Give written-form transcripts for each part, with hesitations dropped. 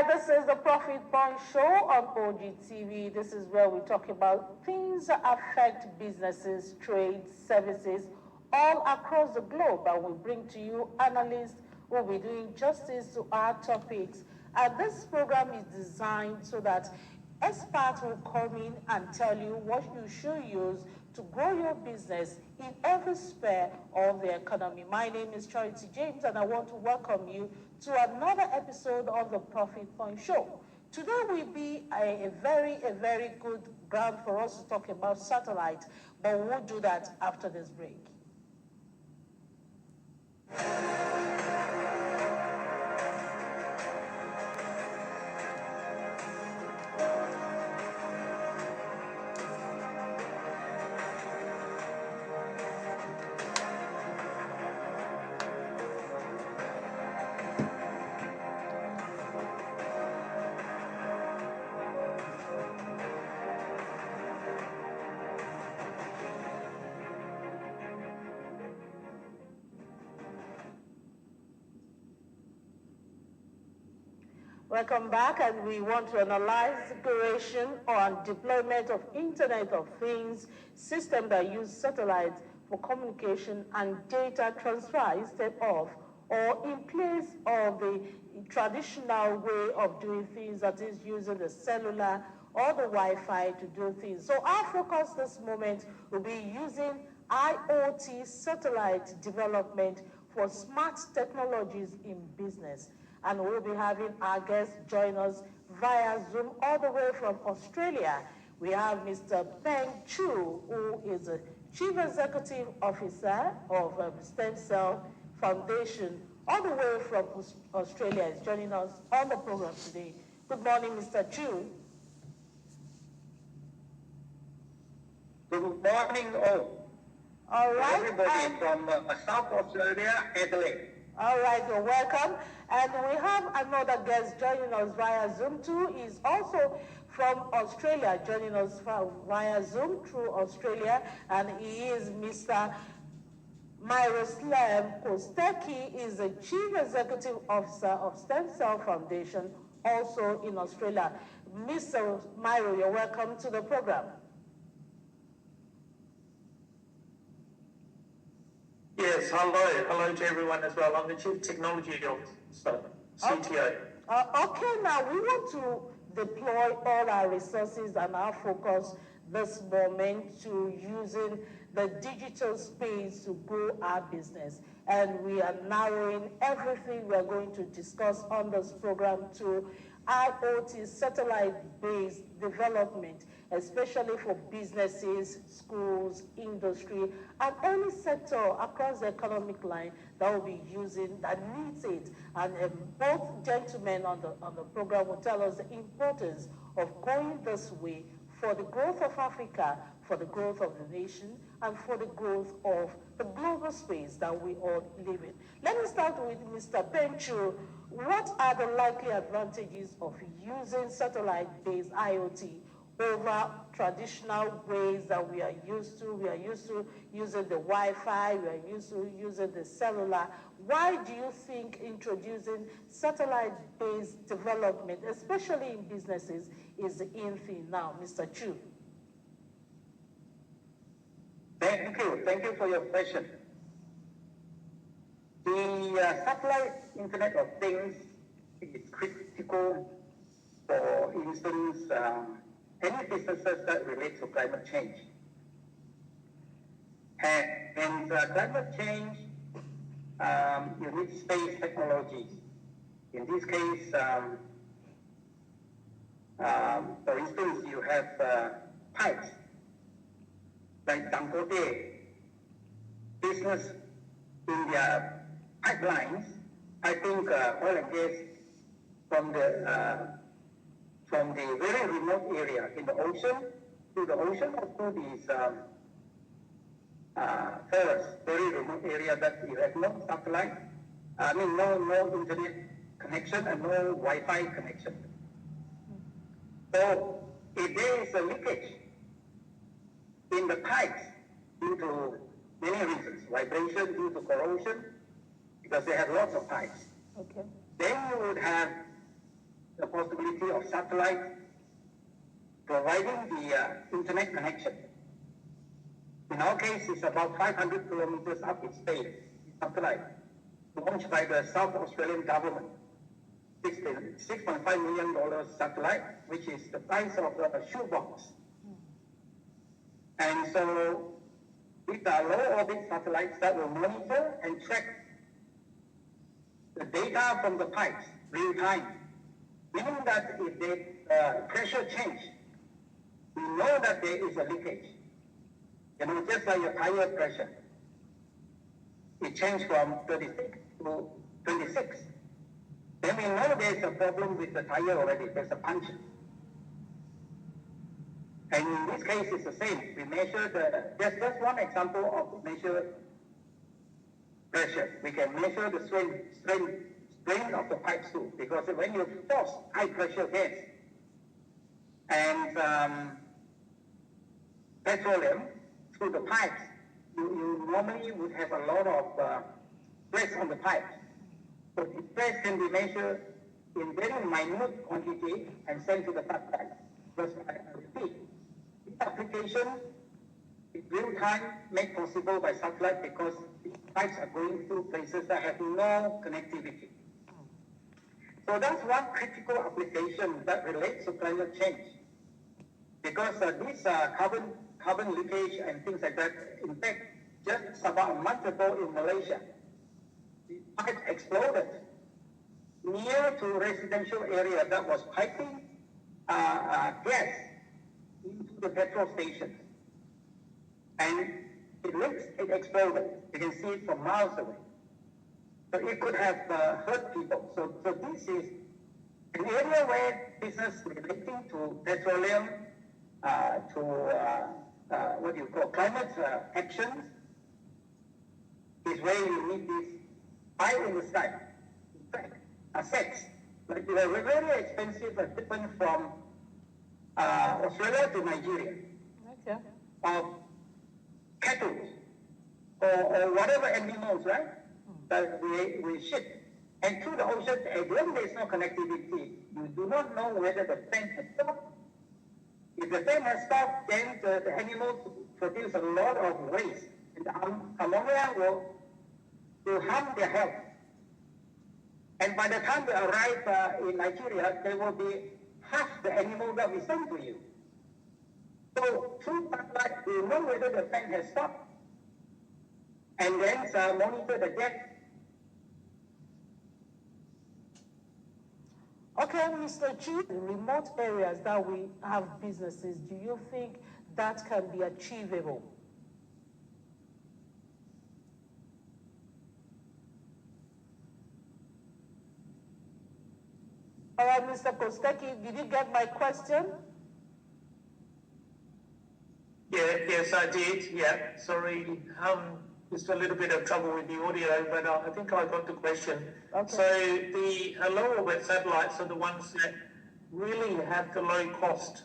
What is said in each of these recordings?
right, this is the Profit Point Show on OGTV. This is where we talk about things that affect businesses, trades, services, all across the globe. And we bring to you analysts who will be doing justice to our topics. And this program is designed so that experts will come in and tell you what you should use to grow your business in every sphere of the economy. My name is Charity James, and I want to welcome you to another episode of the Profit Point Show. Today will be a very good ground for us to talk about satellite, but we'll do that after this break. Welcome back, and we want to analyze the creation and deployment of Internet of Things system that use satellites for communication and data transfer instead of or in place of the traditional way of doing things, that is using the cellular or the Wi-Fi to do things. So our focus this moment will be using IoT satellite development for smart technologies in business. And we'll be having our guests join us via Zoom all the way from Australia. We have Mr. Peng Chu, who is the Chief Executive Officer of Stem Cell Foundation, all the way from Australia, is joining us on the program today. Good morning, Mr. Chu. Good morning, all. All right. Everybody from South Australia, Adelaide. All right, you're welcome. And we have another guest joining us via Zoom too. He's also from Australia, joining us via Zoom through Australia, and he is Mr. Miroslav Kostecki. Is the Chief Executive Officer of Stem Cell Foundation, also in Australia. Mr. Miro, you're welcome to the program. Yes, hello to everyone as well. I'm the Chief Technology Officer, CTO. Okay, now we want to deploy all our resources and our focus this moment to using the digital space to grow our business. And we are narrowing everything we are going to discuss on this program to IoT satellite-based development, especially for businesses, schools, industry, and any sector across the economic line that will be using, that needs it. And both gentlemen on the program will tell us the importance of going this way for the growth of Africa, for the growth of the nation, and for the growth of the global space that we all live in. Let me start with Mr. Penchu. What are the likely advantages of using satellite-based IoT over traditional ways that we are used to? We are used to using the Wi-Fi, we are used to using the cellular. Why do you think introducing satellite-based development, especially in businesses, is the in thing now, Mr. Chu? Thank you for your question. The satellite Internet of Things is critical, for instance, any businesses that relate to climate change. And climate change, you need space technologies. In this case, for instance, you have pipes, like Dangote business in their pipelines. I think oil and gas from the very remote area in the ocean to the ocean, or to these forest, very remote area that you have no satellite, no internet connection and no Wi-Fi connection. So if there is a leakage in the pipes due to many reasons, vibration due to corrosion, because they have lots of pipes. Okay. Then you would have the possibility of satellite providing the internet connection. In our case, it's about 500 kilometers up in Spain, satellite, launched by the South Australian government. $6.5 million satellite, which is the size of a shoebox. And so these are low orbit satellites that will monitor and track the data from the pipes real time, meaning that if the pressure change, we know that there is a leakage. You know, just like your tire pressure. It changed from 36 to 26. Then we know there's a problem with the tire already, there's a puncture. And in this case, it's the same. We measure just one example of measure pressure. We can measure the strain of the pipes too, because when you force high pressure gas and petroleum through the pipes, you normally would have a lot of stress on the pipes. So the stress can be measured in very minute quantity and sent to the satellite. Because I repeat, this application is real time made possible by satellite because these pipes are going through places that have no connectivity. So that's one critical application that relates to climate change. Because these carbon leakage and things like that, in fact, just about a month ago in Malaysia, the pipe exploded near to residential area that was piping gas into the petrol station. And it exploded. You can see it from miles away. So it could have hurt people. So this is an area where business relating to petroleum, what do you call climate actions, is where you need this eye in the sky. In fact, assets, like they're very expensive and different from Australia to Nigeria. Okay. Or cattle, or whatever animals, right? That we ship. And through the ocean, again, there's no connectivity. You do not know whether the fan has stopped. If the fan has stopped, then the animals produce a lot of waste. And ammonia will harm their health. And by the time they arrive in Nigeria, there will be half the animal that we send to you. So through satellite, we know whether the fan has stopped. And then monitor the gas. Okay, Mr. G, in remote areas that we have businesses, do you think that can be achievable? All right, Mr. Kosteki, did you get my question? Yes, I did. Yeah, sorry. Just a little bit of trouble with the audio, but I think I got the question. Okay. So the low orbit satellites are the ones that really have the low cost.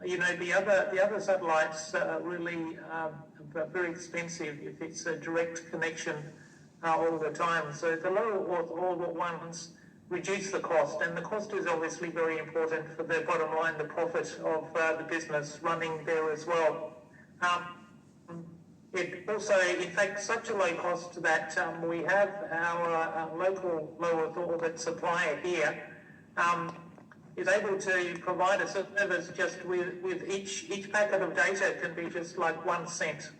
You know, the other satellites are really very expensive if it's a direct connection all the time. So the low orbit ones reduce the cost, and the cost is obviously very important for the bottom line, the profit of the business running there as well. It also, in fact, such a low cost that we have our local low Earth orbit supplier here is able to provide a service just with each packet of data can be just like 1 cent.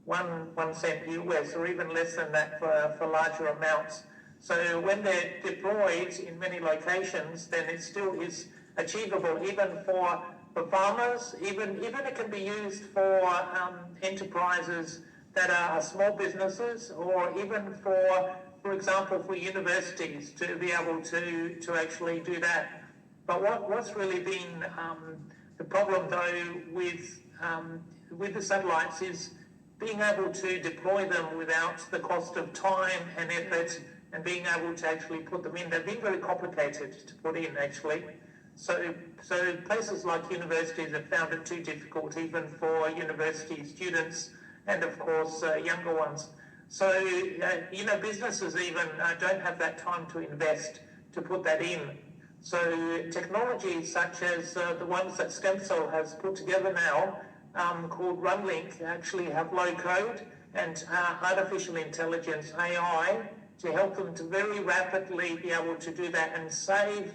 One cent US, or even less than that for larger amounts. So when they're deployed in many locations, then it still is achievable even for farmers, even it can be used for enterprises that are small businesses, or even for example, for universities to be able to actually do that. But what's really been the problem though with the satellites is being able to deploy them without the cost of time and effort, and being able to actually put them in. They've been very complicated to put in actually. So places like universities have found it too difficult, even for university students and of course younger ones. So businesses even don't have that time to invest to put that in. So technologies such as the ones that Stem Cell has put together now, called runlinc, actually have low code and artificial intelligence, AI, to help them to very rapidly be able to do that and save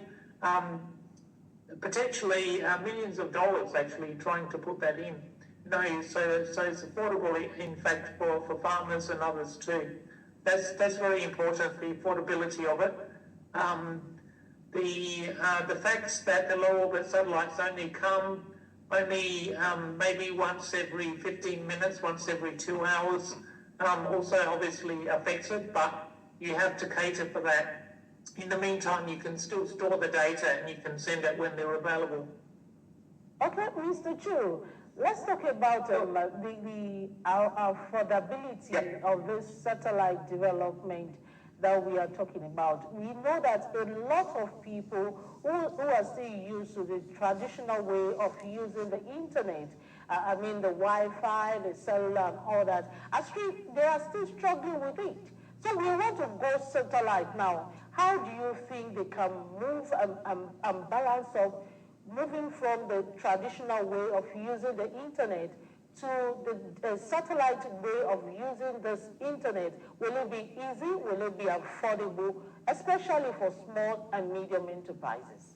potentially millions of dollars actually trying to put that in. So it's affordable, in fact, for farmers and others too. That's very important, the affordability of it. The facts that the low orbit satellites only come maybe once every 15 minutes, once every 2 hours, also obviously affects it, but you have to cater for that. In the meantime, you can still store the data and you can send it when they're available. Okay, Mr. Chu, let's talk about the affordability of this satellite development that we are talking about. We know that a lot of people who are still used to the traditional way of using the internet, I mean the Wi-Fi, the cellular and all that, they are still struggling with it. So we want to go satellite now. How do you think they can move and balance up moving from the traditional way of using the internet to the satellite way of using this internet? Will it be easy? Will it be affordable, especially for small and medium enterprises?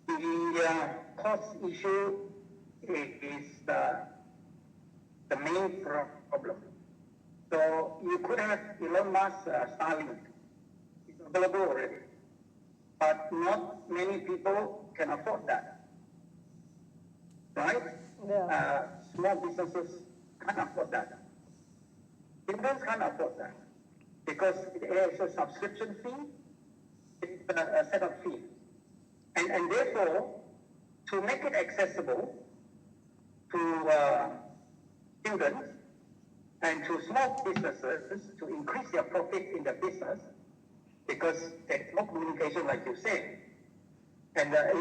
The cost issue is the main problem. So you could have Elon Musk Starlink. It's available already. But not many people can afford that. Right? Yeah. Small businesses can't afford that. Indians can't afford that. Because there is a subscription fee, it's a setup fee. And therefore, to make it accessible to students and to small businesses to increase their profit in the business, because there's no communication like you said, and the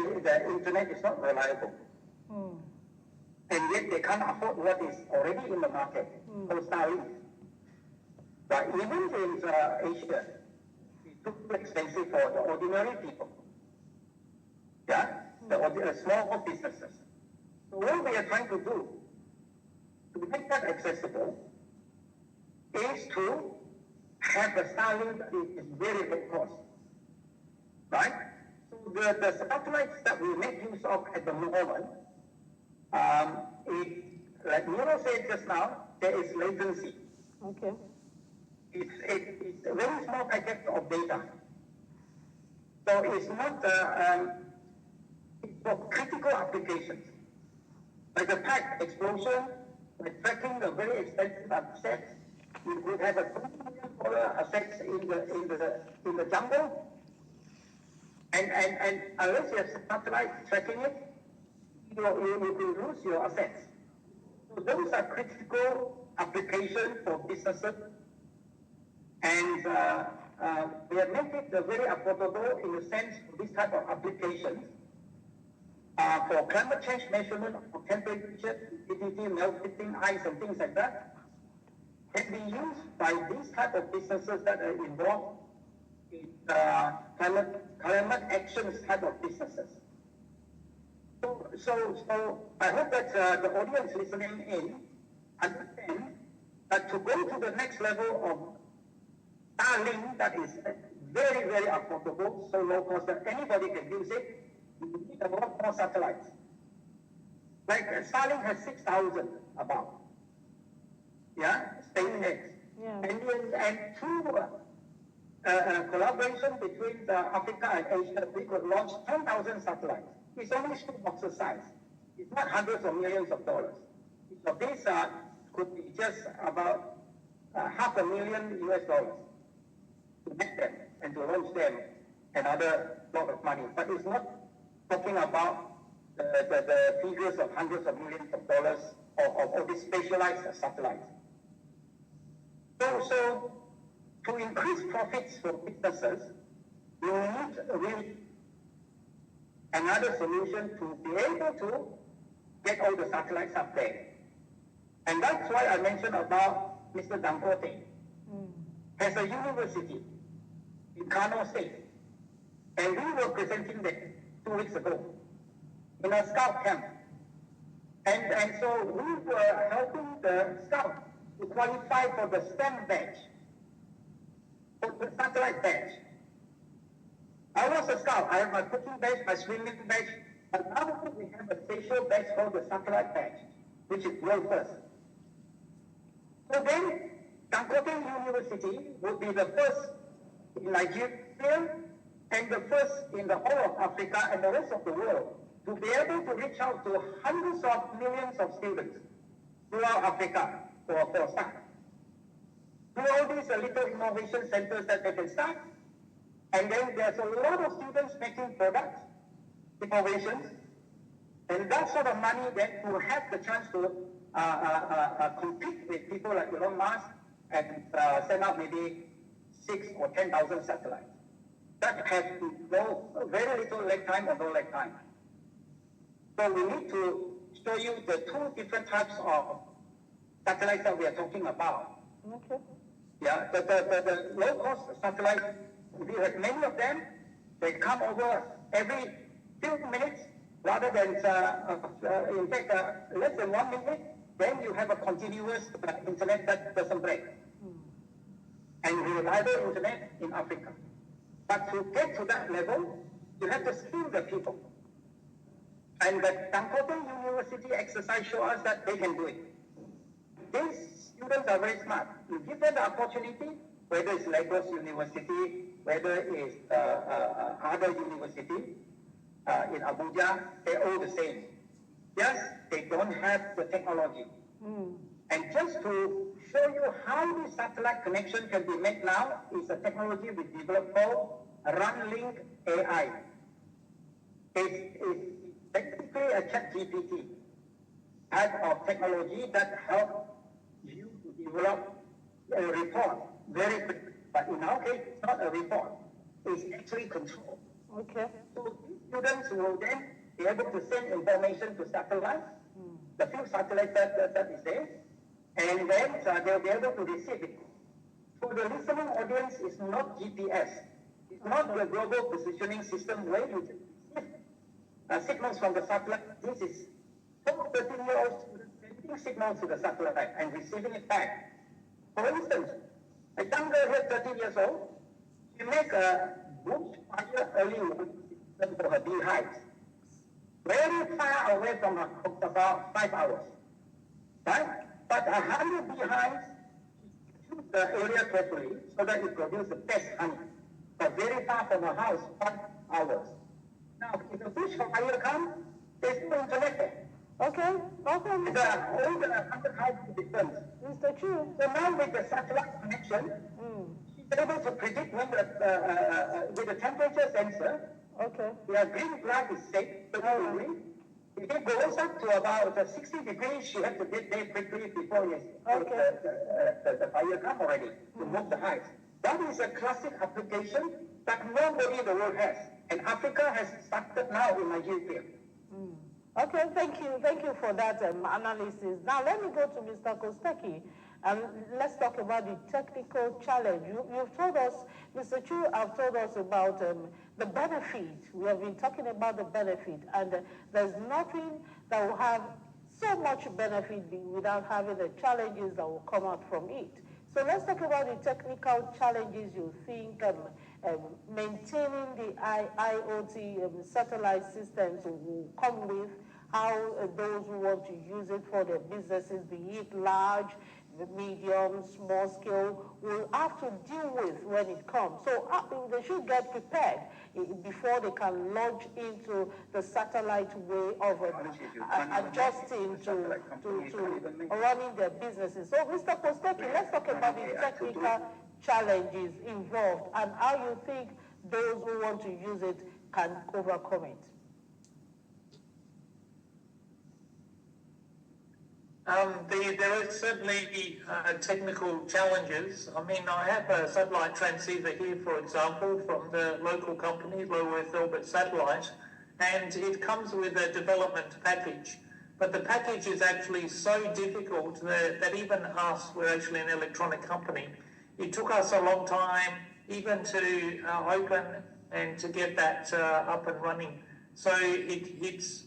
internet is not reliable. And yet they can't afford what is already in the market, those Starlink. But even in Asia, it's too expensive for the ordinary people. Yeah? The small businesses. So what we are trying to do to make that accessible is to have the Starlink that is very low cost. Right? So the satellites that we make use of at the moment, like Nero said just now, there is latency. Okay. It's a very small packet of data. So it's not it's for critical applications. Like a pipe explosion, like tracking a very expensive assets. You could have a $2 million assets in the jungle. And unless you have satellite tracking it, you will lose your assets. So those are critical applications for businesses. And we have made it very affordable in the sense for this type of applications. For climate change measurement of temperature, humidity, melting ice and things like that, can be used by these type of businesses that are involved in climate actions type of businesses. So I hope that the audience listening in understand that to go to the next level of Starlink that is very, very affordable, so low cost that anybody can use it, you need a lot more satellites. Like Starlink has 6,000 about. Yeah, SpaceX. Yeah. And through collaboration between Africa and Asia, we could launch 10,000 satellites. It's only shoeboxes size. It's not hundreds of millions of dollars. So these could be just about $500,000 US to make them and to launch them, another lot of money. But it's not talking about the figures of hundreds of millions of dollars of these specialized satellites. So to increase profits for businesses, you need really another solution to be able to get all the satellites up there. And that's why I mentioned about Mr. Dangote. As a university, in Kano State. And we were presenting them 2 weeks ago in a scout camp. And so we were helping the scouts to qualify for the STEM badge, for the satellite badge. I was a scout. I have my cooking badge, my swimming badge, but now we have a special badge called the satellite badge, which is world first. So then, Dangote University will be the first in Nigeria and the first in the whole of Africa and the rest of the world to be able to reach out to hundreds of millions of students throughout Africa for a start. Through all these little innovation centers that they can start, and then there's a lot of students making products, innovations, and that sort of money then to have the chance to compete with people like Elon Musk and send out maybe 6,000 or 10,000 satellites. That has no very little lag time or no lag time. So we need to show you the two different types of satellites that we are talking about. Okay. Yeah, the low-cost satellites, we have many of them. They come over every few minutes, rather than, in fact, less than 1 minute. Then you have a continuous internet that doesn't break, and reliable internet in Africa. But to get to that level, you have to skill the people. And the Dangote University exercise shows us that they can do it. These students are very smart. You give them the opportunity, whether it's Lagos University, whether it's other university in Abuja, they're all the same. Yes, they don't have the technology. And just to show you how the satellite connection can be made now is a technology we developed called runlinc AI. It's basically a ChatGPT type of technology that helps you to develop a report very quickly. But in our case, it's not a report. It's actually control. Okay. So students will then be able to send information to satellites, the few satellites that is there, and then they'll be able to receive it. So the listening audience is not GPS. It's not the global positioning system where you receive signals from the satellite. This is 13-year-old students sending signals to the satellite and receiving it back. For instance, a young girl here, 13 years old, she make a bushfire early warning system for her beehives, very far away from her house, about 5 hours, right? But 100 beehives, she choose the area carefully so that it produces the best honey, but very far from her house, 5 hours. Now, if the bushfire comes, there's no internet there. Okay. Okay. All the 100 houses different. Mr. Chu. So now with the satellite connection, she's able to predict when with the temperature sensor, Okay. the green flag is safe, 30 degrees. If it goes up to about 60 degrees, she has to get there quickly before the fire come already to move the hives. That is a classic application that nobody in the world has. And Africa has started now in Nigeria. Okay, thank you for that analysis. Now let me go to Mr. Kosteki, and let's talk about the technical challenge. You've told us, Mr. Chu, have told us about the benefit. We have been talking about the benefit, and there's nothing that will have so much benefit without having the challenges that will come out from it. So let's talk about the technical challenges you think maintaining the IoT satellite systems will come with, how those who want to use it for their businesses, be it large, medium, small scale, will have to deal with when it comes. So they should get prepared before they can launch into the satellite way of adjusting to running their businesses. So Mr. Kosteki, let's talk about the technical challenges involved and how you think those who want to use it can overcome it. There are certainly technical challenges. I mean, I have a satellite transceiver here, for example, from the local company, Low Earth Orbit Satellite, and it comes with a development package. But the package is actually so difficult that even us, we're actually an electronic company, it took us a long time even to open and to get that up and running. So it's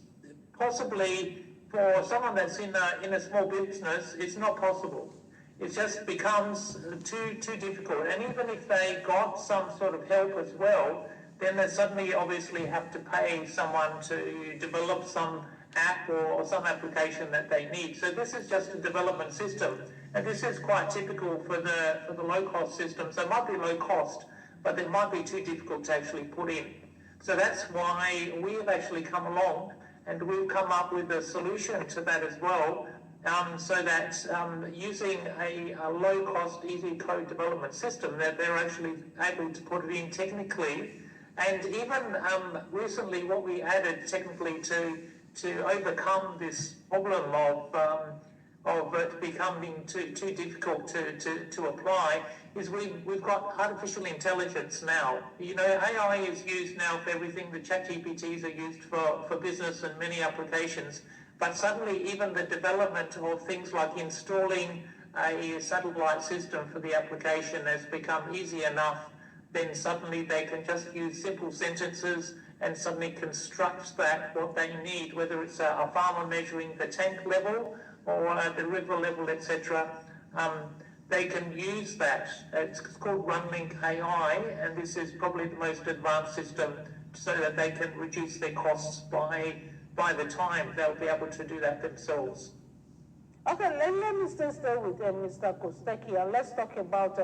possibly for someone that's in a small business, it's not possible. It just becomes too difficult. And even if they got some sort of help as well, then they suddenly obviously have to pay someone to develop some app or some application that they need. So this is just a development system. And this is quite typical for the low-cost systems. They might be low cost, but they might be too difficult to actually put in. So that's why we have actually come along and we've come up with a solution to that as well, so that using a low-cost, easy code development system, that they're actually able to put it in technically. And even recently, what we added technically to overcome this problem of it becoming too difficult to apply is we've got artificial intelligence now. You know, AI is used now for everything. The ChatGPTs are used for business and many applications. But suddenly even the development of things like installing a satellite system for the application has become easy enough. Then suddenly they can just use simple sentences and suddenly construct that what they need, whether it's a farmer measuring the tank level or the river level, etc. They can use that. It's called runlinc AI, and this is probably the most advanced system so that they can reduce their costs by the time they'll be able to do that themselves. Okay, let me stay with Mr. Kosteki, and let's talk about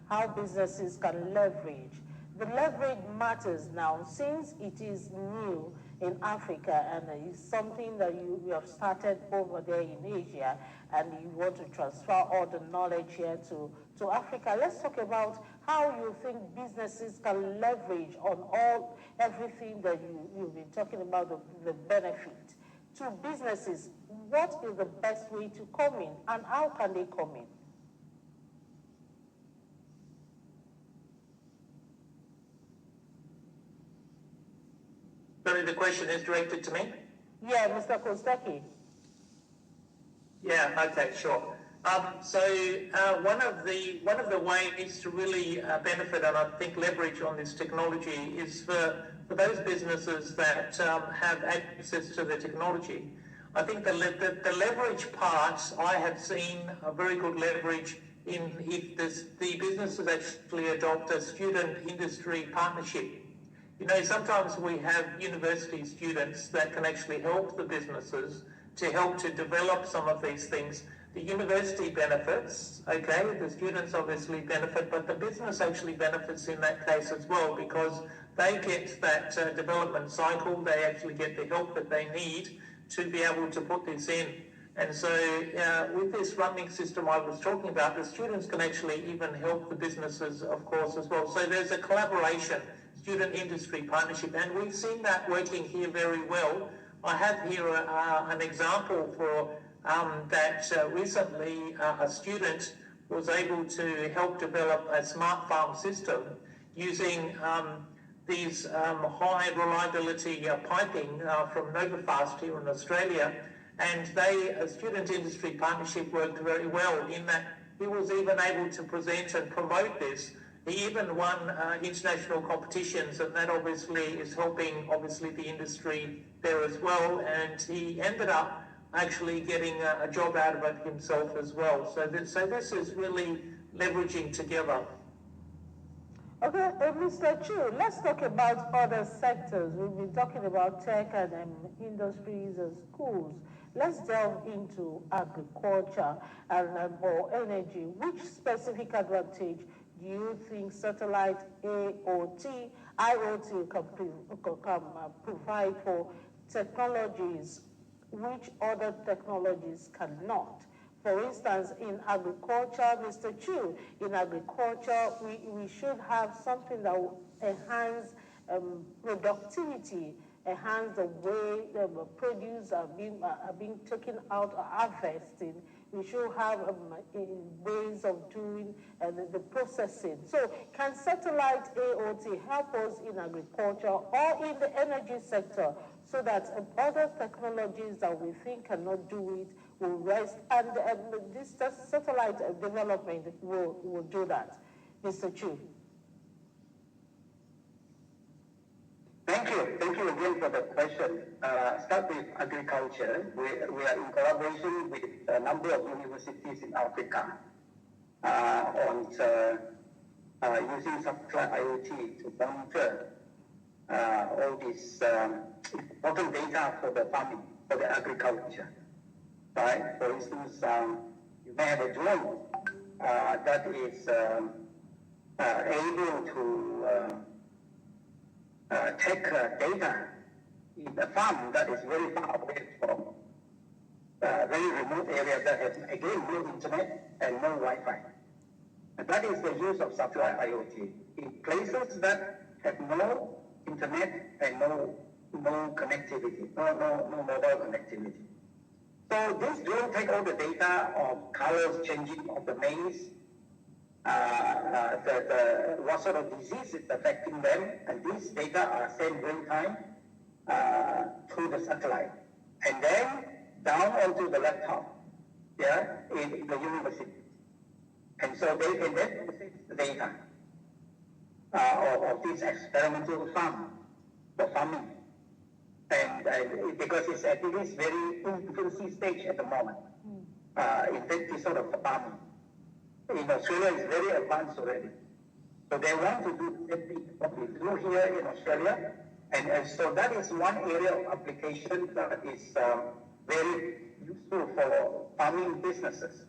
how businesses can leverage. The leverage matters now since it is new in Africa and it's something that you have started over there in Asia and you want to transfer all the knowledge here to Africa. Let's talk about how you think businesses can leverage on everything that you've been talking about, the benefit. To businesses, what is the best way to come in and how can they come in? Sorry, the question is directed to me? Yeah, Mr. Kosteki. Yeah, okay, sure. So one of the ways to really benefit and I think leverage on this technology is for those businesses that have access to the technology. I think the leverage part, I have seen a very good leverage in if the businesses actually adopt a student industry partnership. You know, sometimes we have university students that can actually help the businesses to help to develop some of these things. The university benefits, okay, the students obviously benefit, but the business actually benefits in that case as well because they get that development cycle, they actually get the help that they need to be able to put this in. And so with this runlinc system I was talking about, the students can actually even help the businesses, of course, as well. So there's a collaboration, student industry partnership, and we've seen that working here very well. I have here an example for that recently a student was able to help develop a smart farm system using these high reliability piping from Novafast here in Australia, and a student industry partnership worked very well in that he was even able to present and promote this. He even won international competitions, and that obviously is helping obviously the industry there as well, and he ended up actually getting a job out of it himself as well. So this is really leveraging together. Okay, Mr. Chu, let's talk about other sectors. We've been talking about tech and industries and schools. Let's delve into agriculture and or energy. Which specific advantage do you think satellite IoT can provide for technologies which other technologies cannot? For instance, in agriculture, Mr. Chu, in agriculture, we should have something that will enhance productivity, enhance the way the produce are being taken out or harvested. We should have ways of doing the processing. So can satellite IoT help us in agriculture or in the energy sector so that other technologies that we think cannot do it will rest, and this satellite development will do that? Mr. Chu. Thank you again for the question. Start with agriculture. We are in collaboration with a number of universities in Africa on using satellite IoT to monitor all this important data for the farming, for the agriculture. Right? For instance, you may have a drone that is able to take data in a farm that is very far away from very remote area that has, again, no internet and no Wi-Fi. And that is the use of satellite IoT. In places that have no internet and no connectivity, no mobile connectivity. So this drone take all the data of colors changing of the maize, what sort of disease is affecting them, and these data are sent real time through the satellite, and then down onto the laptop, in the university. And so they can then process the data of this experimental farming. And because it's at this very infancy stage at the moment, in this sort of farming. In Australia, it's very advanced already. So they want to do the same thing what we do here in Australia. And so that is one area of application that is very useful for farming businesses.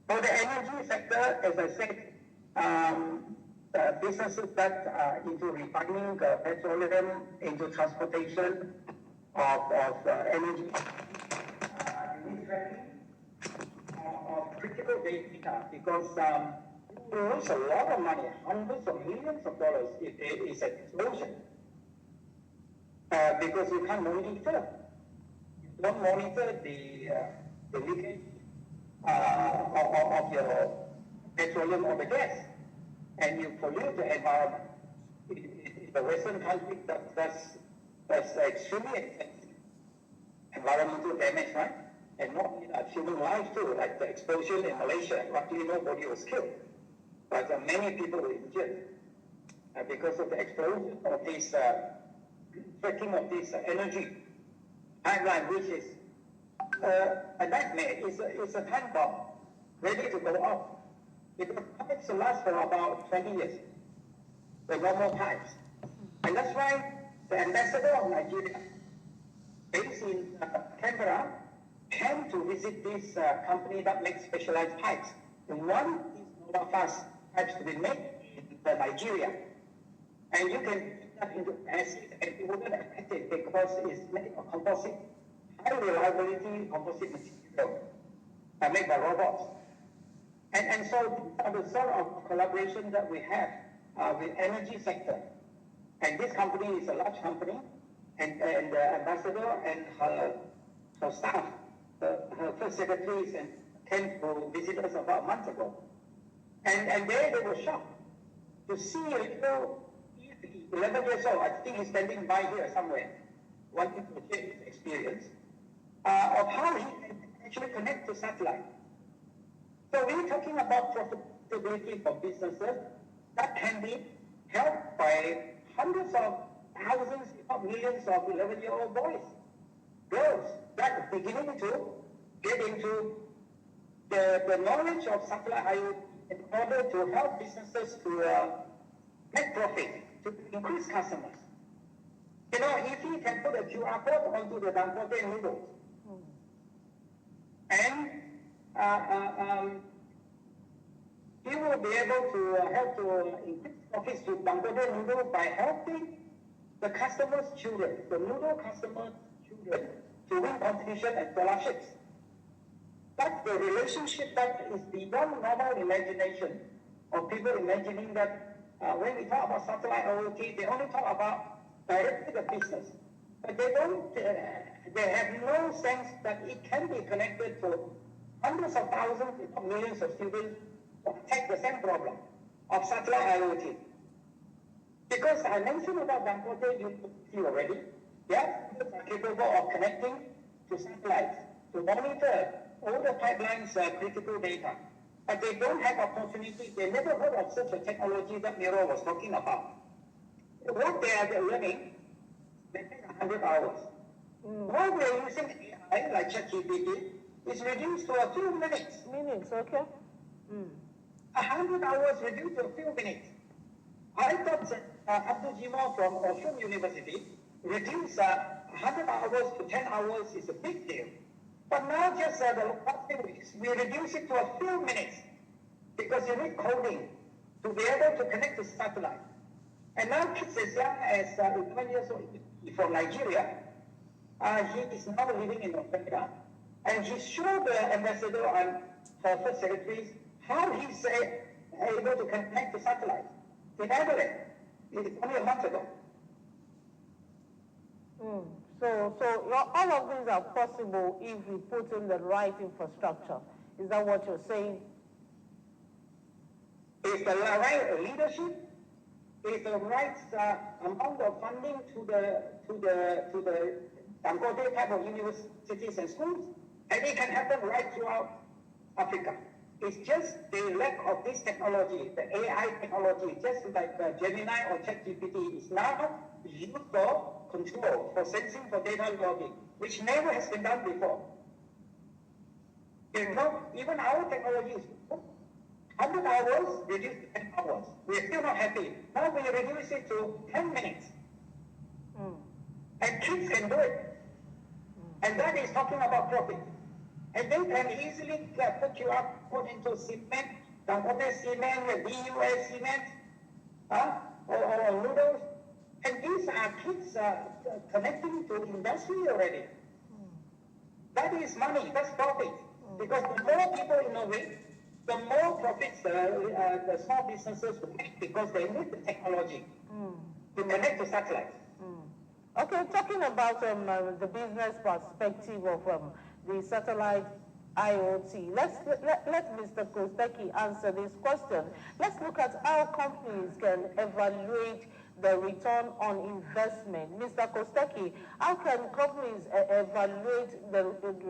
For the energy sector, as I said, businesses that are into refining petroleum, into transportation of energy, of critical data, because you lose a lot of money, hundreds of millions of dollars if there is an explosion, because you can't monitor. You don't monitor the leakage of your petroleum or the gas, and you pollute the environment. In the Western country, that's extremely expensive. Environmental damage, right? And not human lives too, like the explosion in Malaysia. Luckily, nobody was killed, but many people were injured because of the explosion of this tracking of this energy pipeline, which is a nightmare. It's a time bomb ready to go off. Because pipes last for about 20 years, the normal pipes. And that's why the ambassador of Nigeria, based in Canberra, came to visit this company that makes specialized pipes. And one is Novafast pipes to be made in Nigeria. And you can put that into acid and it wouldn't affect it because it's made of composite, high reliability composite material made by robots. And so the sort of collaboration that we have with energy sector. And this company is a large company, and the ambassador and her staff, her first secretaries, and came to visit us about a month ago. And there they were shocked to see a little 11 years old, I think he's standing by here somewhere, wanting to share his experience of how he can actually connect to satellite. So we're talking about profitability for businesses that can be helped by hundreds of thousands, if not millions of 11-year-old boys, girls that are beginning to get into the knowledge of satellite IoT in order to help businesses to make profit, to increase customers. You know, if you can put a QR code onto the Dangote noodles, and he will be able to help to increase profits to Dangote noodle by helping the customers' children, the noodle customers' children, to win competition and scholarships. That's the relationship that is beyond normal imagination of people imagining that when we talk about satellite IoT, they only talk about directly the business. But they don't, they have no sense that it can be connected to hundreds of thousands, if not millions of students who attack the same problem of satellite IoT. Because I mentioned about Dangote, you see already, students are capable of connecting to satellites to monitor all the pipelines' critical data. But they don't have opportunity, they never heard of such a technology that Miro was talking about. What they are learning maintain 100 hours. While we are using AI like ChatGPT, it's reduced to a few minutes. Minutes, okay. 100 hours reduced to a few minutes. I thought Abdul Jimor from Ogun University reduced 100 hours to 10 hours is a big deal. But now just the last few weeks, we reduce it to a few minutes because you need coding to be able to connect to satellite. And now kids as young as 11 years old from Nigeria, he is now living in Australia, and he showed the ambassador and her first secretaries how he's able to connect to satellite in Adelaide. It's only a month ago. So all of these are possible if we put in the right infrastructure. Is that what you're saying? If the right leadership, if the right amount of funding to the Dangote type of universities and schools, and it can happen right throughout Africa. It's just the lack of this technology, the AI technology, just like Gemini or ChatGPT is now used for control, for sensing, for data logging, which never has been done before. You know, even our technology is 100 hours reduced to 10 hours. We're still not happy. Now we reduce it to 10 minutes. And kids can do it. And that is talking about profit. And they can easily put you up, put into cement, Dangote cement, DUS cement, or noodles. And these are kids connecting to industry already. That is money, that's profit. Because the more people innovate, the more profits the small businesses will make because they need the technology to connect to satellites. Okay, talking about the business perspective of the satellite IoT, let Mr. Kosteki answer this question. Let's look at how companies can evaluate the return on investment. Mr. Kosteki, how can companies evaluate the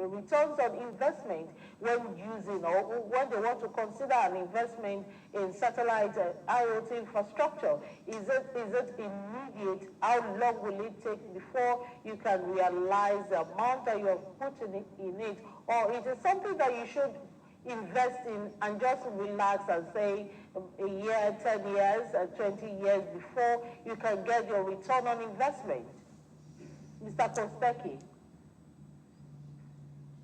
returns on investment when using or when they want to consider an investment in satellite IoT infrastructure? Is it immediate? How long will it take before you can realize the amount that you have put in it? Or is it something that you should invest in and just relax and say a year, 10 years, 20 years before you can get your return on investment? Mr. Kosteki.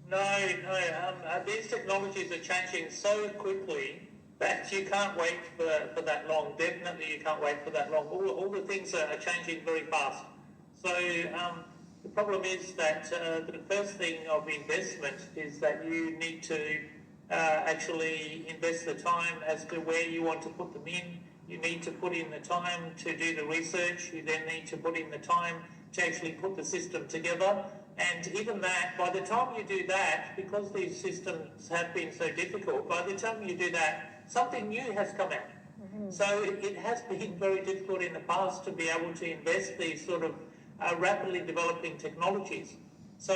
No, these technologies are changing so quickly that you can't wait for that long. Definitely you can't wait for that long. All the things are changing very fast. So the problem is that the first thing of investment is that you need to actually invest the time as to where you want to put them in. You need to put in the time to do the research. You then need to put in the time to actually put the system together. And even that, by the time you do that, because these systems have been so difficult, by the time you do that, something new has come out. So it has been very difficult in the past to be able to invest these sort of rapidly developing technologies. So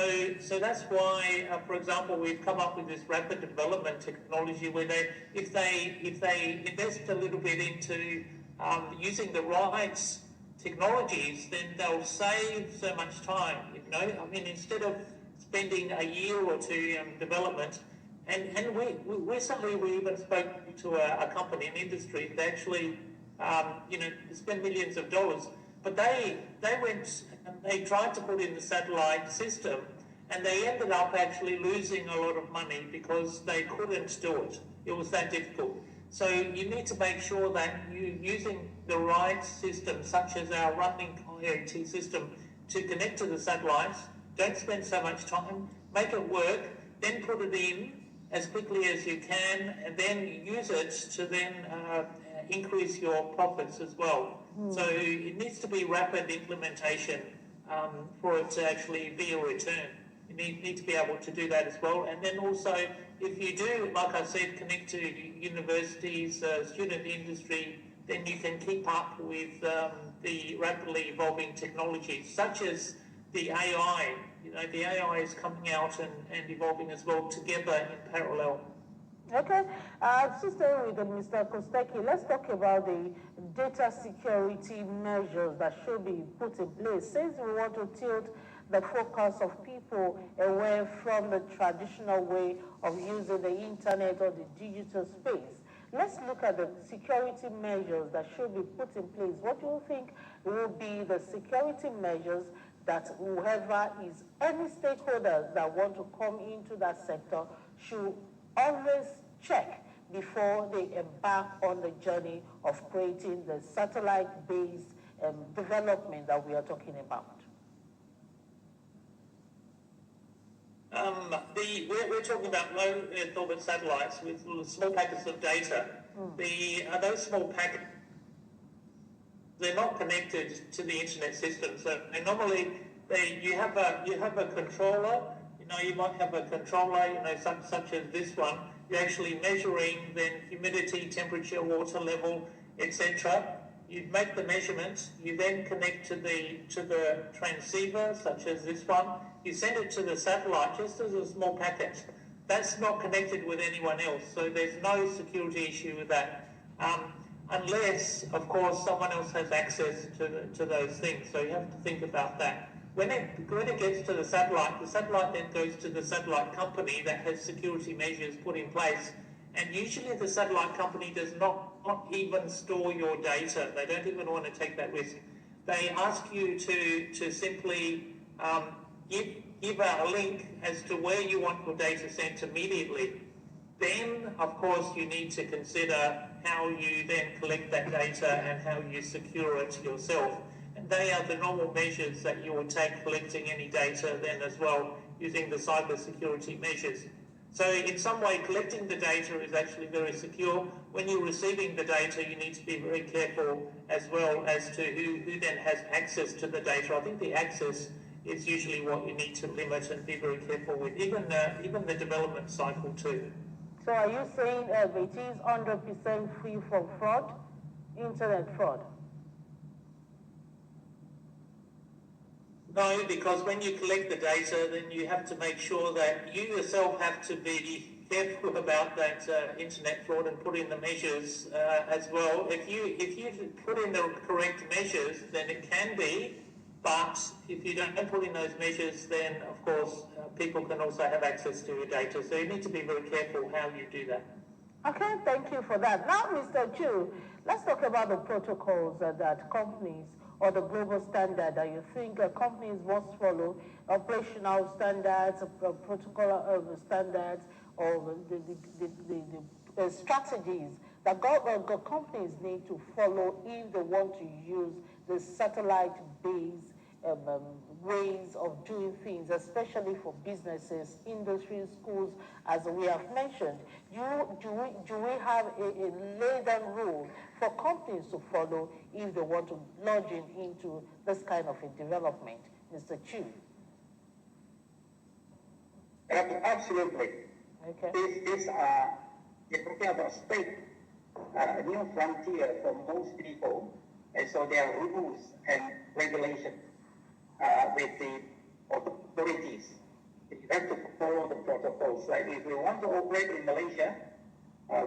that's why, for example, we've come up with this rapid development technology where if they invest a little bit into using the right technologies, then they'll save so much time. You know, I mean, instead of spending a year or two in development, and we recently we even spoke to a company, an industry that actually, spent millions of dollars, but they went and they tried to put in the satellite system, and they ended up actually losing a lot of money because they couldn't do it. It was that difficult. So you need to make sure that you're using the right system, such as our runlinc IoT system, to connect to the satellites. Don't spend so much time, make it work, then put it in as quickly as you can, and then use it to then increase your profits as well. So it needs to be rapid implementation for it to actually be a return. You need to be able to do that as well. And then also, if you do, like I said, connect to universities, student industry, then you can keep up with the rapidly evolving technologies, such as the AI. You know, the AI is coming out and evolving as well together in parallel. Okay, so staying with Mr. Kosteki, let's talk about the data security measures that should be put in place since we want to tilt the focus of people away from the traditional way of using the internet or the digital space. Let's look at the security measures that should be put in place. What do you think will be the security measures that whoever is, any stakeholders that want to come into that sector should always check before they embark on the journey of creating the satellite-based development that we are talking about? We're talking about low Earth orbit satellites with small packets of data. Those small packets, they're not connected to the internet system. So normally you have a controller. You might have a controller, such as this one. You're actually measuring then humidity, temperature, water level, etc. You make the measurements. You then connect to the transceiver, such as this one. You send it to the satellite just as a small packet. That's not connected with anyone else, so there's no security issue with that. Unless, of course, someone else has access to those things. So you have to think about that. When it gets to the satellite then goes to the satellite company that has security measures put in place. And usually the satellite company does not even store your data. They don't even want to take that risk. They ask you to simply give a link as to where you want your data sent immediately. Then, of course, you need to consider how you then collect that data and how you secure it yourself. And they are the normal measures that you will take collecting any data then as well, using the cyber security measures. So in some way, collecting the data is actually very secure. When you're receiving the data, you need to be very careful as well as to who then has access to the data. I think the access is usually what you need to limit and be very careful with, even the development cycle too. So are you saying it is 100% free from fraud, internet fraud? No, because when you collect the data, then you have to make sure that you yourself have to be careful about that internet fraud and put in the measures as well. If you put in the correct measures, then it can be, but if you don't put in those measures, then of course people can also have access to your data. So you need to be very careful how you do that. Okay, thank you for that. Now, Mr. Chu, let's talk about the protocols that companies or the global standard that you think companies must follow, operational standards, protocol standards, or the strategies that companies need to follow if they want to use the satellite-based ways of doing things, especially for businesses, industries, schools, as we have mentioned. Do we have a laid-down rule for companies to follow if they want to launch into this kind of a development? Mr. Chu. Absolutely. Okay. These are, you're talking about space, new frontier for most people, and so there are rules and regulations with the authorities. You have to follow the protocols. Like if we want to operate in Malaysia,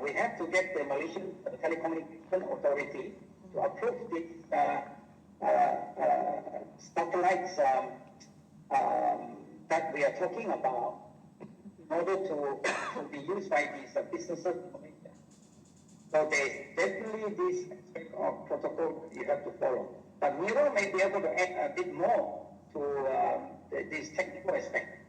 we have to get the Malaysian Telecommunication Authority to approve the satellites that we are talking about in order to be used by these businesses in Malaysia. So there's definitely this aspect of protocol you have to follow. But Miro may be able to add a bit more to this technical aspect.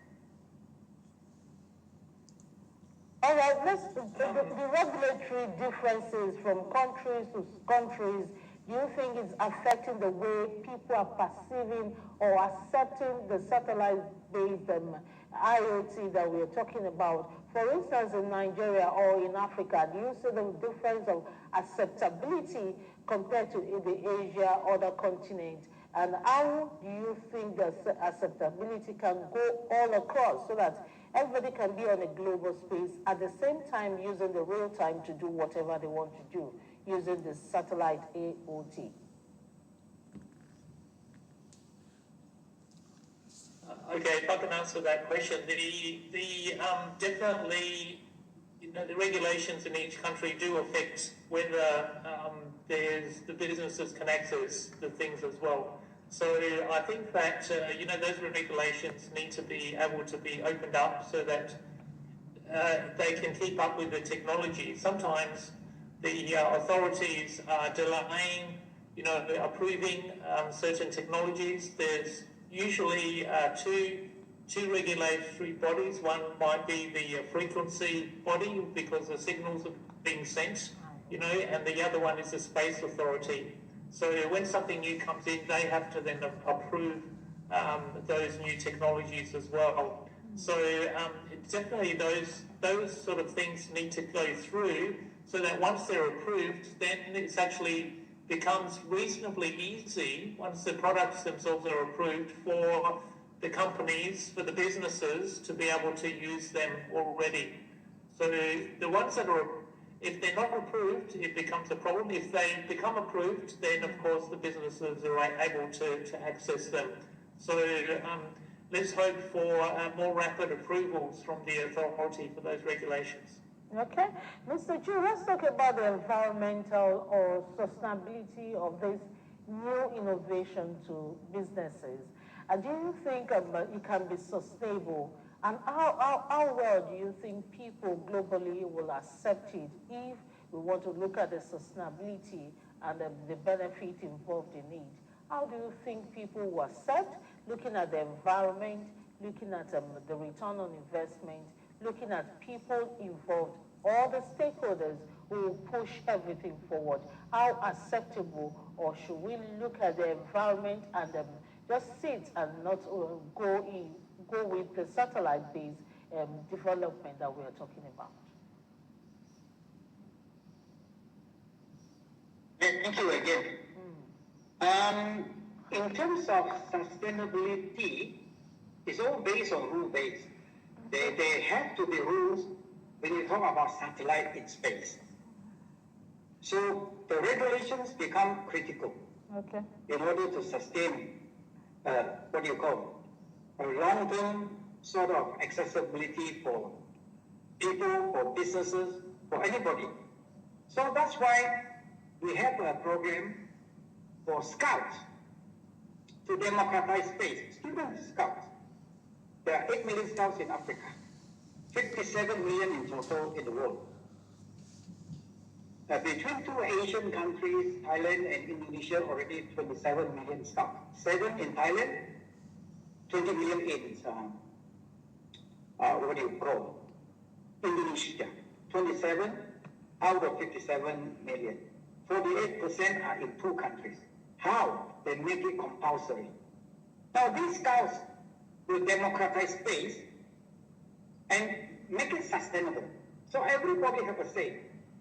All right, the regulatory differences from countries to countries, do you think it's affecting the way people are perceiving or accepting the satellite-based IoT that we're talking about? For instance, in Nigeria or in Africa, do you see the difference of acceptability compared to the Asia or the continent? And how do you think the acceptability can go all across so that everybody can be on a global space at the same time using the real time to do whatever they want to do using the satellite IoT? Okay, if I can answer that question, definitely the regulations in each country do affect whether the businesses can access the things as well. So I think that those regulations need to be able to be opened up so that they can keep up with the technology. Sometimes the authorities are delaying, approving certain technologies. There's usually two regulatory bodies. One might be the frequency body because the signals are being sent, and the other one is the space authority. So when something new comes in, they have to then approve those new technologies as well. So definitely those sort of things need to go through so that once they're approved, then it's actually becomes reasonably easy once the products themselves are approved for the companies, for the businesses to be able to use them already. So the ones that are, if they're not approved, it becomes a problem. If they become approved, then of course the businesses are able to access them. So let's hope for more rapid approvals from the authority for those regulations. Okay. Mr. Chu, let's talk about the environmental or sustainability of this new innovation to businesses. And do you think it can be sustainable? And how well do you think people globally will accept it if we want to look at the sustainability and the benefit involved in it? How do you think people will accept looking at the environment, looking at the return on investment, looking at people involved, all the stakeholders who will push everything forward? How acceptable, or should we look at the environment and just sit and not go with the satellite-based development that we are talking about? Thank you again. In terms of sustainability, it's all based on rule-based. There have to be rules when you talk about satellite in space. So the regulations become critical in order to sustain what you call a long-term sort of accessibility for people, for businesses, for anybody. So that's why we have a program for scouts to democratize space. Student scouts. There are 8 million scouts in Africa, 57 million in total in the world. Between two Asian countries, Thailand and Indonesia, already 27 million scouts. 7 in Thailand, 20 million in Indonesia. 27 out of 57 million. 48% are in 2 countries. How? They make it compulsory. Now these scouts will democratize space and make it sustainable. So everybody have a say.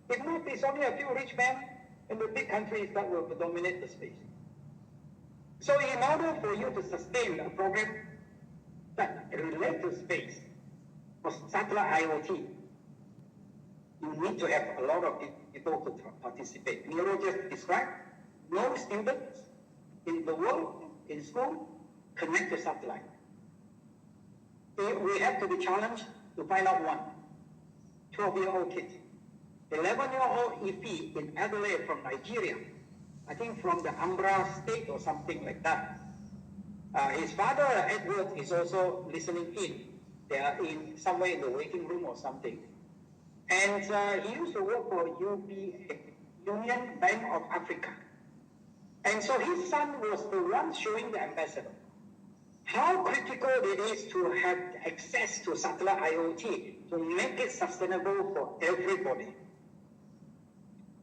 If not, it's only a few rich men in the big countries that will dominate the space. So in order for you to sustain a program that relates to space, for satellite IoT, you need to have a lot of people to participate. Nero just described, no students in the world, in school, connect to satellite. We have to be challenged to find out one. 12-year-old kid. 11-year-old EP in Adelaide from Nigeria. I think from the Ambra state or something like that. His father, Edward, is also listening in. They are in somewhere in the waiting room or something. And he used to work for UBA, Union Bank of Africa. And so his son was the one showing the ambassador how critical it is to have access to satellite IoT to make it sustainable for everybody.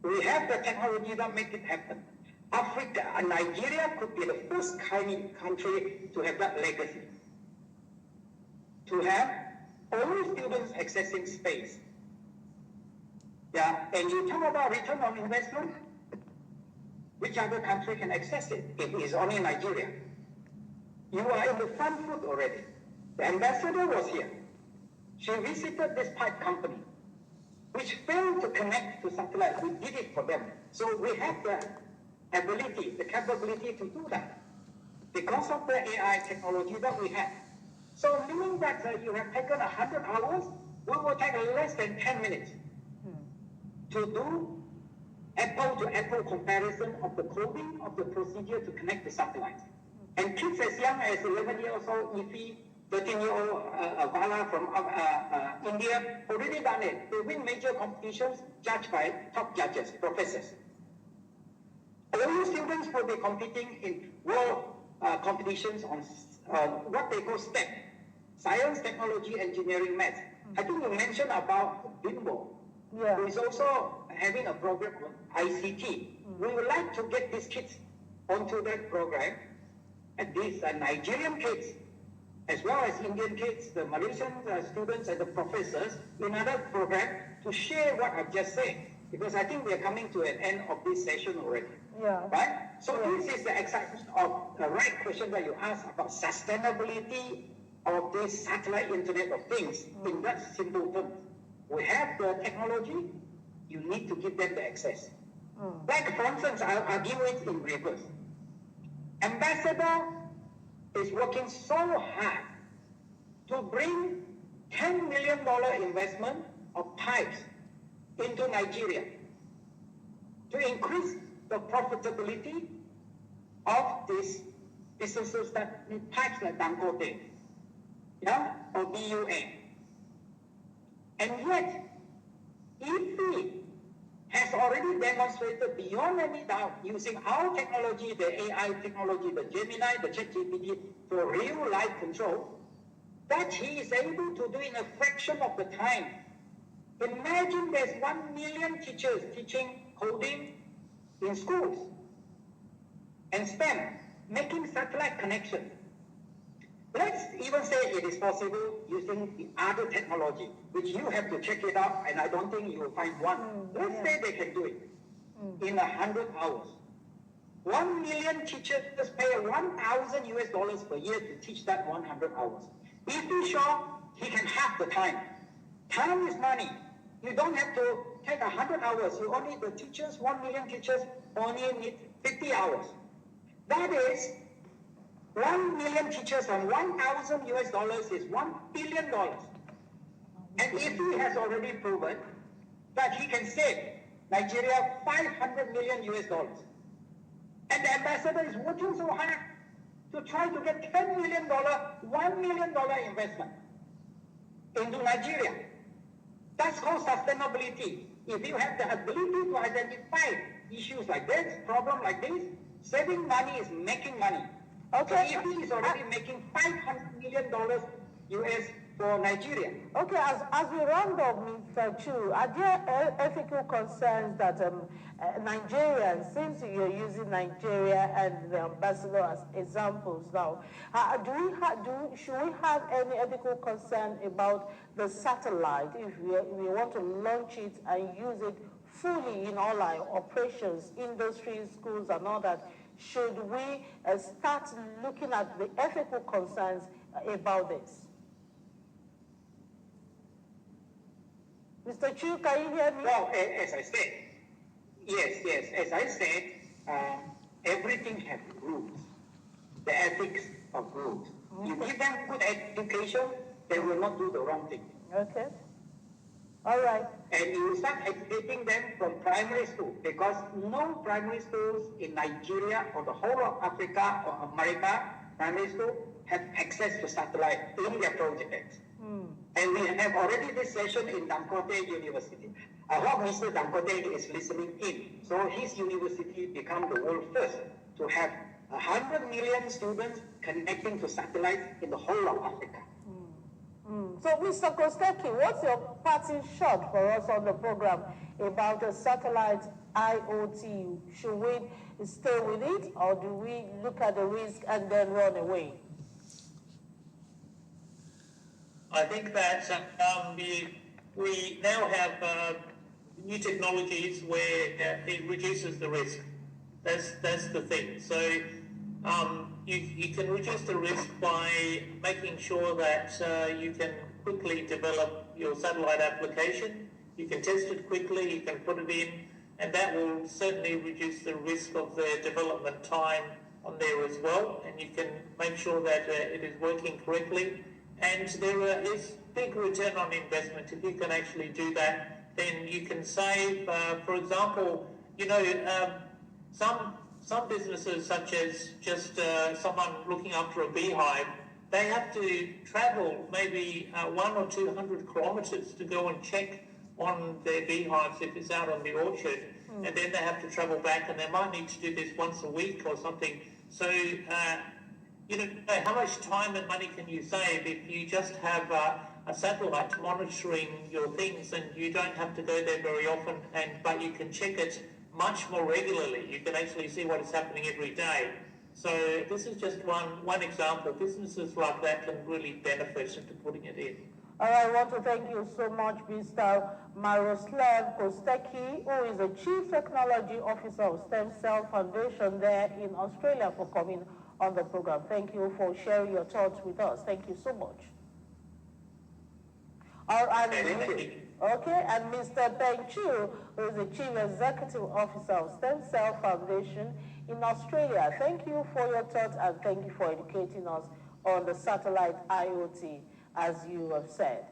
We have the technology that make it happen. Africa and Nigeria could be the first country to have that legacy. To have all students accessing space. Yeah, and you talk about return on investment, which other country can access it? It is only Nigeria. You are in the front foot already. The ambassador was here. She visited this pipe company, which failed to connect to satellite. We did it for them. So we have the ability, the capability to do that because of the AI technology that we have. So meaning that you have taken 100 hours we will take less than 10 minutes to do apple-to-apple comparison of the coding of the procedure to connect the satellites. And kids as young as 11 years old, Ifi, 13-year-old Vala from India, already done it. They win major competitions judged by top judges, professors. All students will be competing in world competitions on what they call STEM, science, technology, engineering, maths. I think you mentioned about Bimbo, who is also having a program on ICT. We would like to get these kids onto that program, and these Nigerian kids, as well as Indian kids, the Malaysian students and the professors in another program to share what I've just said, because I think we are coming to an end of this session already. Right? So this is the excitement of the right question that you asked about sustainability of this satellite Internet of Things in that simple term. We have the technology, you need to give them the access. Like for instance, I'll give it in reverse. Ambassador is working so hard to bring $10 million investment of pipes into Nigeria to increase the profitability of these businesses that need pipes like Dangote, or BUA. And yet, IFI has already demonstrated beyond any doubt using our technology, the AI technology, the Gemini, the ChatGPT for real life control, that he is able to do in a fraction of the time. Imagine there's 1 million teachers teaching coding in schools and STEM, making satellite connections. Let's even say it is possible using the other technology, which you have to check it out, and I don't think you will find one. Let's say they can do it in 100 hours. 1 million teachers pay $1,000 per year to teach that 100 hours. If he's sure he can halve the time. Time is money. You don't have to take 100 hours. You only, the teachers, 1 million teachers only need 50 hours. That is 1 million teachers and $1,000 is $1 billion. And if he has already proven that he can save Nigeria $500 million. And the ambassador is working so hard to try to get $10 million, $1 million investment into Nigeria. That's called sustainability. If you have the ability to identify issues like this, problem like this, saving money is making money. Okay. So he is already making $500 million US for Nigeria. Okay, as we round up, Mr. Chu, are there ethical concerns that Nigerians, since you're using Nigeria and the ambassador as examples now, should we have any ethical concern about the satellite if we want to launch it and use it fully in all our operations, industries, schools, and all that? Should we start looking at the ethical concerns about this? Mr. Chu, can you hear me? Well, as I said, yes. As I said, everything has rules. The ethics of rules. You give them good education, they will not do the wrong thing. Okay. All right. And you start educating them from primary school, because no primary schools in Nigeria or the whole of Africa or America, primary school, have access to satellite in their projects. And we have already this session in Dangote University. I hope Mr. Dangote is listening in. So his university become the world first to have 100 million students connecting to satellites in the whole of Africa. So, Mr. Kosteki, what's your parting shot for us on the program about the satellite IoT? Should we stay with it, or do we look at the risk and then run away? I think that we now have new technologies where it reduces the risk. That's the thing. So you can reduce the risk by making sure that you can quickly develop your satellite application. You can test it quickly, you can put it in, and that will certainly reduce the risk of the development time on there as well. And you can make sure that it is working correctly, and there's big return on investment. If you can actually do that, then you can save, for example, some businesses, such as just someone looking after a beehive, they have to travel maybe 100 or 200 kilometres to go and check on their beehives if it's out on the orchard, and then they have to travel back, and they might need to do this once a week or something. So, how much time and money can you save if you just have a satellite monitoring your things, and you don't have to go there very often, but you can check it much more regularly. You can actually see what is happening every day. So this is just one example. Businesses like that can really benefit into putting it in. I want to thank you so much, Mr. Miroslav Kostecki, who is the Chief Technology Officer of Stem Cell Foundation there in Australia, for coming on the program. Thank you for sharing your thoughts with us. Thank you so much. Okay, and Mr. Peng Chu, who is the Chief Executive Officer of Stem Cell Foundation in Australia. Thank you for your thoughts, and thank you for educating us on the satellite IoT, as you have said.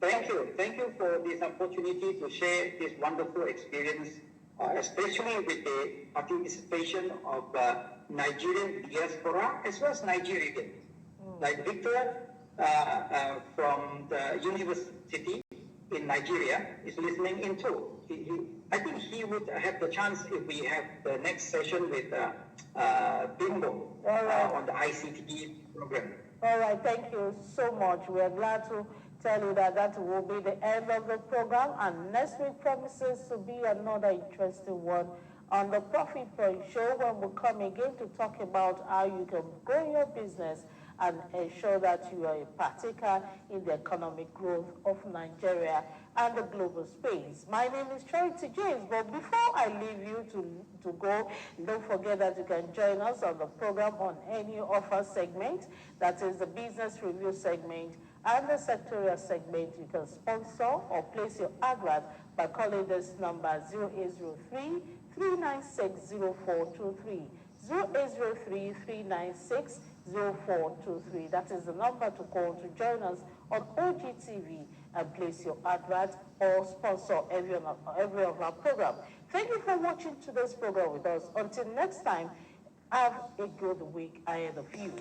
Thank you. Thank you for this opportunity to share this wonderful experience, especially with the participation of Nigerian diaspora as well as Nigerian. Like Victor from the university in Nigeria is listening in too. I think he would have the chance if we have the next session with Bimbo on the ICT program. All right, thank you so much. We are glad to tell you that will be the end of the program, and next week promises to be another interesting one on the Profit Point Show, when we come again to talk about how you can grow your business and ensure that you are a partaker in the economic growth of Nigeria and the global space. My name is Charity James, but before I leave you to go, don't forget that you can join us on the program on any of our segments. That is the business review segment and the sectorial segment. You can sponsor or place your advert by calling this number 0803-396-0423. 0803-396-0423. That is the number to call to join us on OGTV and place your advert or sponsor every of our program. Thank you for watching today's program with us. Until next time, have a good week ahead of you.